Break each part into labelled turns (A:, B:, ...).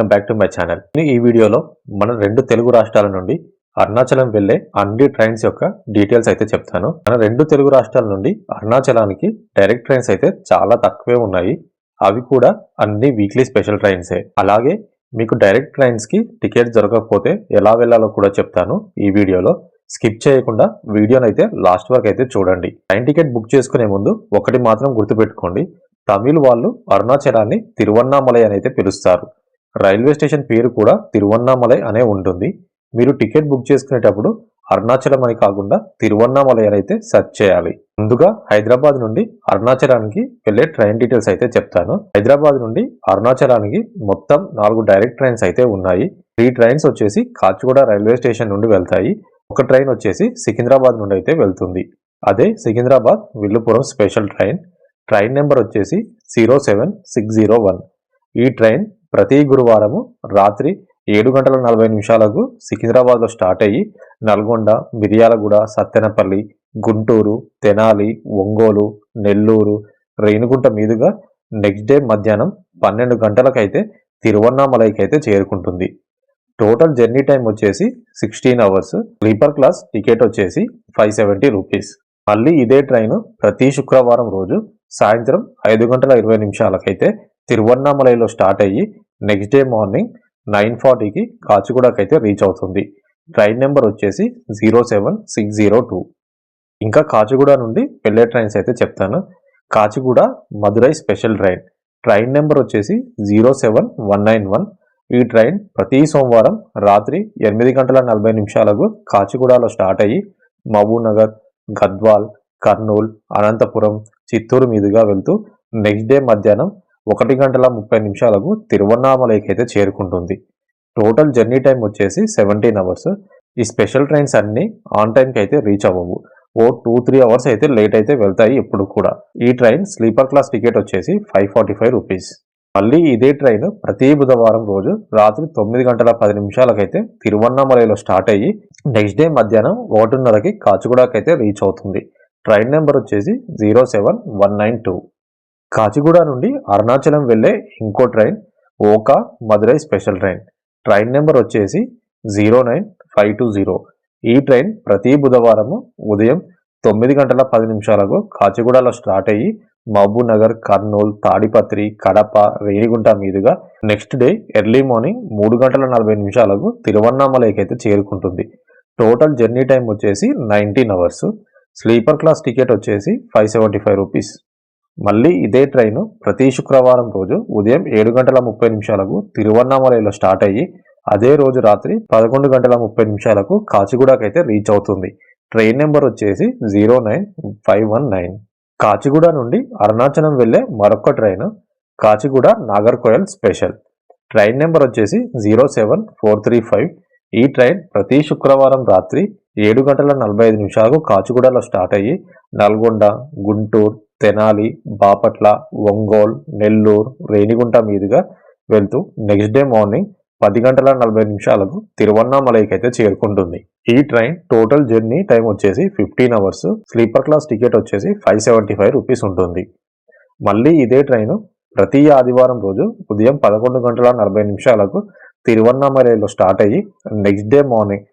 A: Welcome back to my channel. ఈ వీడియోలో మన రెండు తెలుగు రాష్ట్రాల నుండి అరుణాచలం వెళ్లే అన్ని ట్రైన్స్ యొక్క డీటెయిల్స్ అయితే చెప్తాను. మన రెండు తెలుగు రాష్ట్రాల నుండి అరుణాచలానికి డైరెక్ట్ ట్రైన్స్ అయితే చాలా తక్కువే ఉన్నాయి. అవి కూడా అన్ని వీక్లీ స్పెషల్ ట్రైన్సే. అలాగే మీకు డైరెక్ట్ ట్రైన్స్ కి టికెట్ దొరకకపోతే ఎలా వెళ్లాలో కూడా చెప్తాను. ఈ వీడియోలో స్కిప్ చేయకుండా వీడియోని అయితే లాస్ట్ వరకు అయితే చూడండి. ట్రైన్ టికెట్ బుక్ చేసుకునే ముందు ఒకటి మాత్రం గుర్తుపెట్టుకోండి, తమిళ్ వాళ్ళు అరుణాచలాన్ని తిరువన్నామలై అని అయితే పిలుస్తారు. రైల్వే స్టేషన్ పేరు కూడా తిరువన్నామలై అనే ఉంటుంది. మీరు టికెట్ బుక్ చేసుకునేటప్పుడు అరుణాచలం అని కాకుండా తిరువన్నామలై అని అయితే సెర్చ్ చేయాలి. ముందుగా హైదరాబాద్ నుండి అరుణాచలానికి వెళ్లే ట్రైన్ డీటెయిల్స్ అయితే చెప్తాను. హైదరాబాద్ నుండి అరుణాచలానికి మొత్తం 4 డైరెక్ట్ ట్రైన్స్ అయితే ఉన్నాయి. 3 ట్రైన్స్ వచ్చేసి కాచిగూడ రైల్వే స్టేషన్ నుండి వెళ్తాయి. ఒక ట్రైన్ వచ్చేసి సికింద్రాబాద్ నుండి అయితే వెళ్తుంది. అదే Secunderabad Villupuram special train. Train number వచ్చేసి 07601. ఈ ట్రైన్ ప్రతి గురువారము రాత్రి 7:40 సికింద్రాబాద్లో స్టార్ట్ అయ్యి నల్గొండ, మిర్యాలగూడ, సత్తెనపల్లి, గుంటూరు, తెనాలి, ఒంగోలు, నెల్లూరు, రేణిగుంట మీదుగా నెక్స్ట్ డే మధ్యాహ్నం 12 గంటలకైతే తిరువన్నామలైకి అయితే చేరుకుంటుంది. టోటల్ జర్నీ టైం వచ్చేసి 16 అవర్స్. స్లీపర్ క్లాస్ టికెట్ వచ్చేసి 570 రూపీస్. మళ్ళీ ఇదే ట్రైన్ ప్రతి శుక్రవారం రోజు సాయంత్రం 5:20 తిరువన్నామలైలో స్టార్ట్ అయ్యి నెక్స్ట్ డే మార్నింగ్ 9:40కి కాచిగూడకైతే రీచ్ అవుతుంది. ట్రైన్ నెంబర్ వచ్చేసి 07602. ఇంకా కాచిగూడ నుండి వెళ్ళే ట్రైన్స్ అయితే చెప్తాను. Kacheguda Madurai special train. Train number వచ్చేసి 07191. ఈ ట్రైన్ ప్రతి సోమవారం రాత్రి 8:40 కాచిగూడలో స్టార్ట్ అయ్యి మహబూబ్నగర్, గద్వాల్, కర్నూల్, అనంతపురం, చిత్తూరు మీదుగా వెళ్తూ నెక్స్ట్ డే మధ్యాహ్నం 1:30 తిరువన్నామలైకి అయితే చేరుకుంటుంది. టోటల్ జర్నీ టైం వచ్చేసి 17 అవర్స్. ఈ స్పెషల్ ట్రైన్స్ అన్ని ఆన్ టైంకి అయితే రీచ్ అవ్వవు. 2-3 అవర్స్ అయితే లేట్ అయితే వెళ్తాయి ఎప్పుడు కూడా. ఈ ట్రైన్ స్లీపర్ క్లాస్ టికెట్ వచ్చేసి 545 రూపీస్. మళ్ళీ ఇదే ట్రైన్ ప్రతి బుధవారం రోజు రాత్రి 9:10 తిరువన్నామలైలో స్టార్ట్ అయ్యి నెక్స్ట్ డే మధ్యాహ్నం 1:30కి కాచిగూడకైతే రీచ్ అవుతుంది. ట్రైన్ నెంబర్ వచ్చేసి 07192. కాచిగూడ నుండి అరుణాచలం వెళ్లే ఇంకో ట్రైన్ ఓకా Madurai special train. Train number వచ్చేసి 09520. ఈ ట్రైన్ ప్రతి బుధవారము ఉదయం 9:10 కాచిగూడలో స్టార్ట్ అయ్యి మహబూబ్నగర్, కర్నూల్, తాడిపత్రి, కడప, రేణిగుంట మీదుగా నెక్స్ట్ డే ఎర్లీ మార్నింగ్ 3:40 తిరువన్నామలైకి అయితే చేరుకుంటుంది. టోటల్ జర్నీ టైం వచ్చేసి 19 అవర్స్. స్లీపర్ క్లాస్ టికెట్ వచ్చేసి 575 రూపీస్. మళ్ళీ ఇదే ట్రైన్ ప్రతి శుక్రవారం రోజు ఉదయం 7:30 తిరువన్నామలైలో స్టార్ట్ అయ్యి అదే రోజు రాత్రి 11:30 కాచిగూడకైతే రీచ్ అవుతుంది. ట్రైన్ నెంబర్ వచ్చేసి 09519. కాచిగూడ నుండి అరుణాచలం వెళ్లే మరొక train Kacheguda Nagercoil special. Train number వచ్చేసి 07435. ఈ ట్రైన్ ప్రతి శుక్రవారం రాత్రి 7:45 కాచిగూడలో స్టార్ట్ అయ్యి నల్గొండ, గుంటూరు, తెనాలి, బాపట్ల, ఒంగోలు, నెల్లూరు, రేణిగుంట మీదుగా వెళ్తూ నెక్స్ట్ డే మార్నింగ్ 10:40 తిరువన్నామలైకి అయితే చేరుకుంటుంది. ఈ ట్రైన్ టోటల్ జర్నీ టైం వచ్చేసి 15 అవర్స్. స్లీపర్ క్లాస్ టికెట్ వచ్చేసి 575 రూపీస్ ఉంటుంది. మళ్ళీ ఇదే ట్రైన్ ప్రతి ఆదివారం రోజు ఉదయం 11:40 తిరువన్నామలైలో స్టార్ట్ అయ్యి నెక్స్ట్ డే మార్నింగ్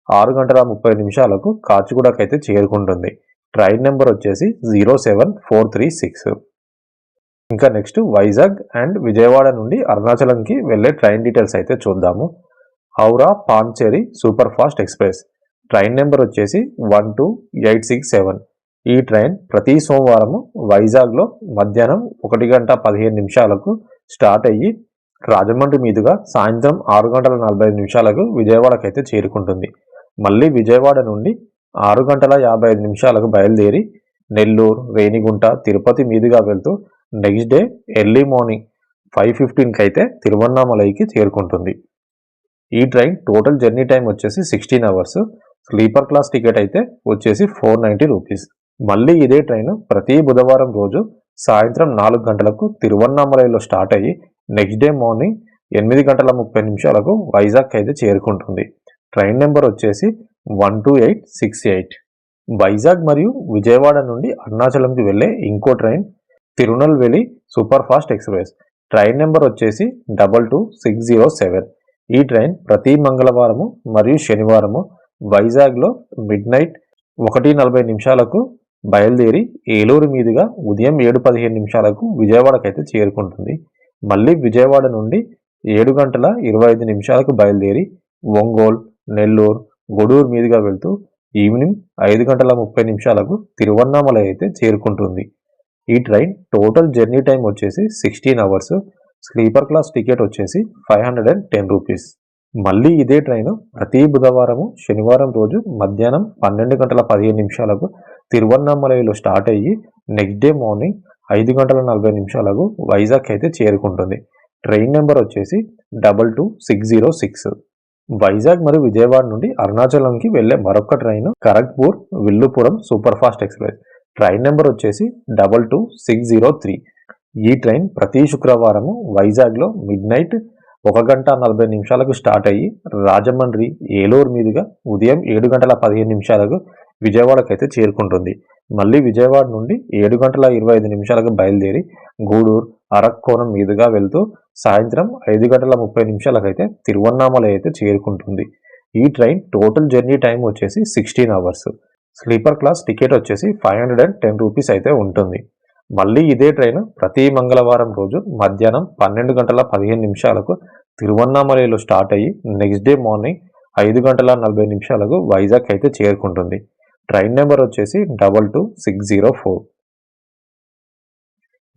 A: 6:30 కాచిగూడకైతే చేరుకుంటుంది. ట్రైన్ నెంబర్ వచ్చేసి 07436. ఇంకా నెక్స్ట్ వైజాగ్ అండ్ విజయవాడ నుండి అరుణాచలంకి వెళ్లే ట్రైన్ డీటెయిల్స్ అయితే చూద్దాము. Howrah Pondicherry super fast express. Train number వచ్చేసి 12867. ఈ ట్రైన్ ప్రతి సోమవారము వైజాగ్లో మధ్యాహ్నం 1:15 స్టార్ట్ అయ్యి రాజమండ్రి మీదుగా సాయంత్రం 6:45 విజయవాడకైతే చేరుకుంటుంది. మళ్ళీ విజయవాడ నుండి 6:55 బయలుదేరి నెల్లూరు, రేణిగుంట, తిరుపతి మీదుగా వెళ్తూ నెక్స్ట్ డే ఎర్లీ మార్నింగ్ 5:15 అయితే తిరువన్నామలైకి చేరుకుంటుంది. ఈ ట్రైన్ టోటల్ జర్నీ టైం వచ్చేసి 16 అవర్స్. స్లీపర్ క్లాస్ టికెట్ అయితే వచ్చేసి 490 రూపీస్. మళ్ళీ ఇదే ట్రైన్ ప్రతి బుధవారం రోజు సాయంత్రం 4 గంటలకు తిరువన్నామలైలో స్టార్ట్ అయ్యి నెక్స్ట్ డే మార్నింగ్ 8:30 వైజాగ్ అయితే చేరుకుంటుంది. ట్రైన్ నెంబర్ వచ్చేసి 12868. వైజాగ్ మరియు విజయవాడ నుండి అరుణాచలంకి వెళ్లే ఇంకో train Tirunelveli super fast express. Train number వచ్చేసి 22607. ఈ ట్రైన్ ప్రతి మంగళవారము మరియు శనివారము వైజాగ్లో మిడ్నైట్ 1:40 బయలుదేరి ఏలూరు మీదుగా ఉదయం 7:15 విజయవాడకైతే చేరుకుంటుంది. మళ్ళీ విజయవాడ నుండి 7:25 బయలుదేరి ఒంగోలు, నెల్లూరు, గూడూరు మీదుగా వెళ్తూ ఈవినింగ్ 5:30 తిరువన్నామలై అయితే చేరుకుంటుంది. ఈ ట్రైన్ టోటల్ జర్నీ టైం వచ్చేసి 16 అవర్స్. స్లీపర్ క్లాస్ టికెట్ వచ్చేసి 510 రూపీస్. మళ్ళీ ఇదే ట్రైన్ ప్రతి బుధవారము శనివారం రోజు మధ్యాహ్నం 12:15 తిరువన్నామలైలో స్టార్ట్ అయ్యి నెక్స్ట్ డే మార్నింగ్ 5:40 వైజాగ్ అయితే చేరుకుంటుంది. ట్రైన్ నెంబర్ వచ్చేసి 22606. వైజాగ్ మరియు విజయవాడ నుండి అరుణాచలంకి వెళ్లే మరొక train Kharagpur Villupuram super fast express. Train number వచ్చేసి 22603. ఈ ట్రైన్ ప్రతి శుక్రవారము వైజాగ్లో మిడ్నైట్ 1:40 స్టార్ట్ అయ్యి రాజమండ్రి, ఏలూరు మీదుగా ఉదయం 7:15 విజయవాడకైతే చేరుకుంటుంది. మళ్ళీ విజయవాడ నుండి 7:25 బయలుదేరి గూడూరు, అరక్కోణం మీదుగా వెళ్తూ సాయంత్రం 5:30 అయితే తిరువన్నామలై అయితే చేరుకుంటుంది. ఈ ట్రైన్ టోటల్ జర్నీ టైం వచ్చేసి 16 అవర్స్. స్లీపర్ క్లాస్ టికెట్ వచ్చేసి 510 రూపీస్ అయితే ఉంటుంది. మళ్ళీ ఇదే ట్రైన్ ప్రతి మంగళవారం రోజు మధ్యాహ్నం 12:15 తిరువన్నామలైలో స్టార్ట్ అయ్యి నెక్స్ట్ డే మార్నింగ్ 5:40 వైజాగ్ అయితే చేరుకుంటుంది. ట్రైన్ నెంబర్ వచ్చేసి 22604.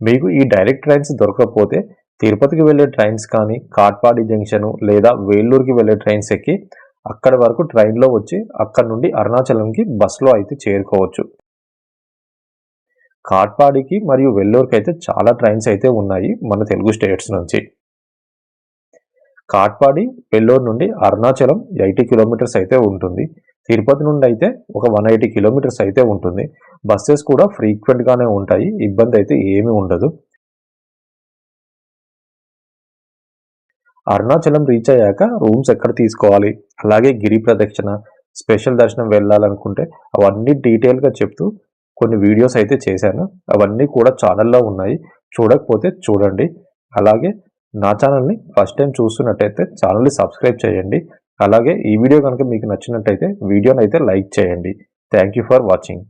A: మీకు ఈ డైరెక్ట్ ట్రైన్స్ దొరకకపోతే తిరుపతికి వెళ్ళే ట్రైన్స్ కానీ కాట్పాడి జంక్షన్ లేదా వేలూరుకి వెళ్ళే ట్రైన్స్ ఎక్కి అక్కడి వరకు ట్రైన్లో వచ్చి అక్కడ నుండి అరుణాచలంకి బస్సులో అయితే చేరుకోవచ్చు. కాట్పాడికి మరియు వెల్లూరుకి అయితే చాలా ట్రైన్స్ అయితే ఉన్నాయి మన తెలుగు స్టేట్స్ నుంచి. కాట్పాడి వెల్లూరు నుండి అరుణాచలం 80 కిలోమీటర్స్ అయితే ఉంటుంది. తిరుపతి నుండి అయితే ఒక 180 కిలోమీటర్స్ అయితే ఉంటుంది. బస్సెస్ కూడా ఫ్రీక్వెంట్గానే ఉంటాయి, ఇబ్బంది అయితే ఏమీ ఉండదు. అరుణాచలం రీచ్ అయ్యాక రూమ్స్ ఎక్కడ తీసుకోవాలి, అలాగే గిరి ప్రదక్షిణ, స్పెషల్ దర్శనం వెళ్ళాలనుకుంటే అవన్నీ డీటెయిల్గా చెప్తూ కొన్ని వీడియోస్ అయితే చేశాను. అవన్నీ కూడా ఛానల్లో ఉన్నాయి, చూడకపోతే చూడండి. అలాగే నా ఛానల్ని ఫస్ట్ టైం చూస్తున్నట్టయితే ఛానల్ని సబ్స్క్రైబ్ చేయండి. అలాగే ఈ వీడియో కనుక మీకు నచ్చినట్టయితే వీడియోని అయితే లైక్ చేయండి. Thank you for watching.